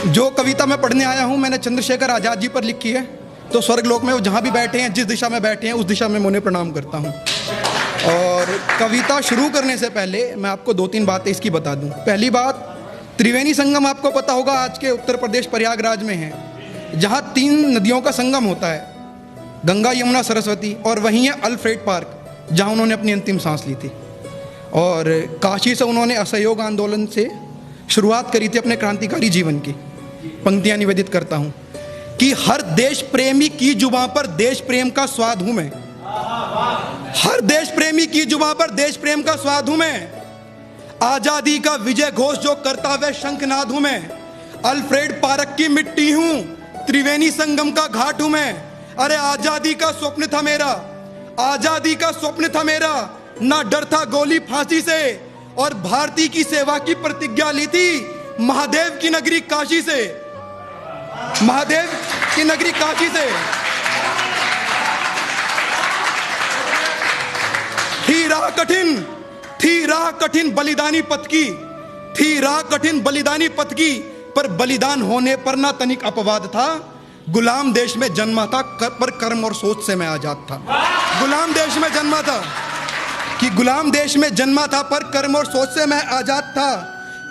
जो कविता मैं पढ़ने आया हूँ मैंने चंद्रशेखर आज़ाद जी पर लिखी है। तो स्वर्गलोक में वो जहाँ भी बैठे हैं, जिस दिशा में बैठे हैं, उस दिशा में मैं उन्हें प्रणाम करता हूँ। और कविता शुरू करने से पहले मैं आपको 2-3 बातें इसकी बता दूँ। पहली बात, त्रिवेणी संगम आपको पता होगा आज के उत्तर प्रदेश प्रयागराज में है, जहाँ 3 नदियों का संगम होता है, गंगा, यमुना, सरस्वती। और वहीं है अल्फ्रेड पार्क, जहाँ उन्होंने अपनी अंतिम सांस ली थी। और काशी से उन्होंने असहयोग आंदोलन से शुरुआत करी थी अपने क्रांतिकारी जीवन की। पंक्तियाँ निवेदित करता हूँ कि हर देश प्रेमी की जुबां पर देश प्रेम का स्वाद हूँ मैं, हर देश प्रेमी की जुबां पर देश प्रेम का स्वाद हूँ मैं, आजादी का विजय घोष जो करता वह शंखनाद हूँ मैं, अल्फ्रेड पार्क की मिट्टी हूँ, त्रिवेणी संगम का घाट हूँ मैं। अरे आजादी का स्वप्न था मेरा, आजादी का स्वप्न था मेरा, ना डर था गोली फांसी से, और भारती की सेवा की प्रतिज्ञा ली थी महादेव की नगरी काशी से, महादेव की नगरी काशी से। थी राह कठिन, थी राह कठिन बलिदानी पथ की, थी राह कठिन बलिदानी पथ की, पर बलिदान होने पर ना तनिक अपवाद था। गुलाम देश में जन्मा था पर कर्म और सोच से मैं आजाद था। गुलाम देश में जन्मा था कि गुलाम देश में जन्मा था पर कर्म और सोच से मैं आजाद था।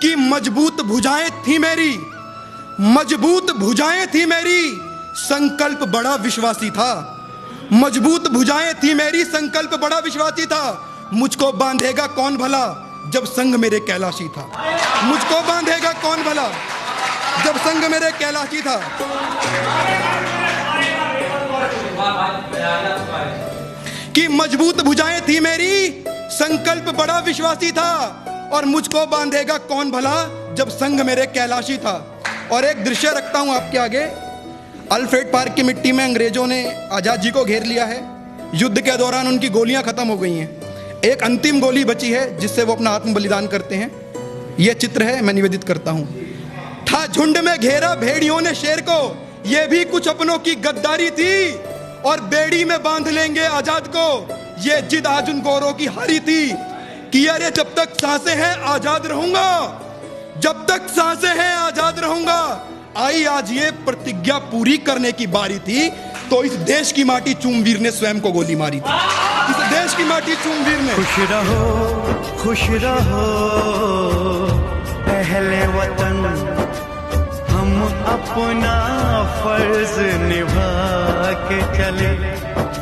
कि मजबूत भुजाएं थी मेरी, मजबूत भुजाएं थी मेरी, संकल्प बड़ा विश्वासी था। मजबूत भुजाएं थी मेरी, संकल्प बड़ा विश्वासी था। मुझको बांधेगा कौन भला जब संग मेरे कैलाशी था, मुझको बांधेगा कौन भला जब संग मेरे कैलाशी था। कि मजबूत भुजाएं थी मेरी, संकल्प बड़ा विश्वासी था, और मुझको बांधेगा कौन भला जब संग मेरे कैलाशी था। और एक दृश्य रखता हूं आपके आगे। अल्फ्रेड पार्क की मिट्टी में अंग्रेजों ने आजाद जी को घेर लिया है। युद्ध के दौरान उनकी गोलियां खत्म हो गई हैं, एक अंतिम गोली बची है जिससे वो अपना आत्म बलिदान करते हैं। यह चित्र है, मैं निवेदित करता हूं। था झुंड में घेरा भेड़ियों ने शेर को, यह भी कुछ अपनों की गद्दारी थी, और बेड़ी में बांध लेंगे आजाद को, ये जिद आज उन गोरों की हारी थी। कि अरे जब तक सांसें हैं आजाद रहूंगा, जब तक सांसें हैं आजाद रहूंगा। आई आज ये प्रतिज्ञा पूरी करने की बारी थी, तो इस देश की माटी चूमवीर ने स्वयं को गोली मारी थी। इस देश की माटी चूमवीर ने। खुश रहो, खुश रहो पहले वतन, हम अपना फर्ज निभा के चले।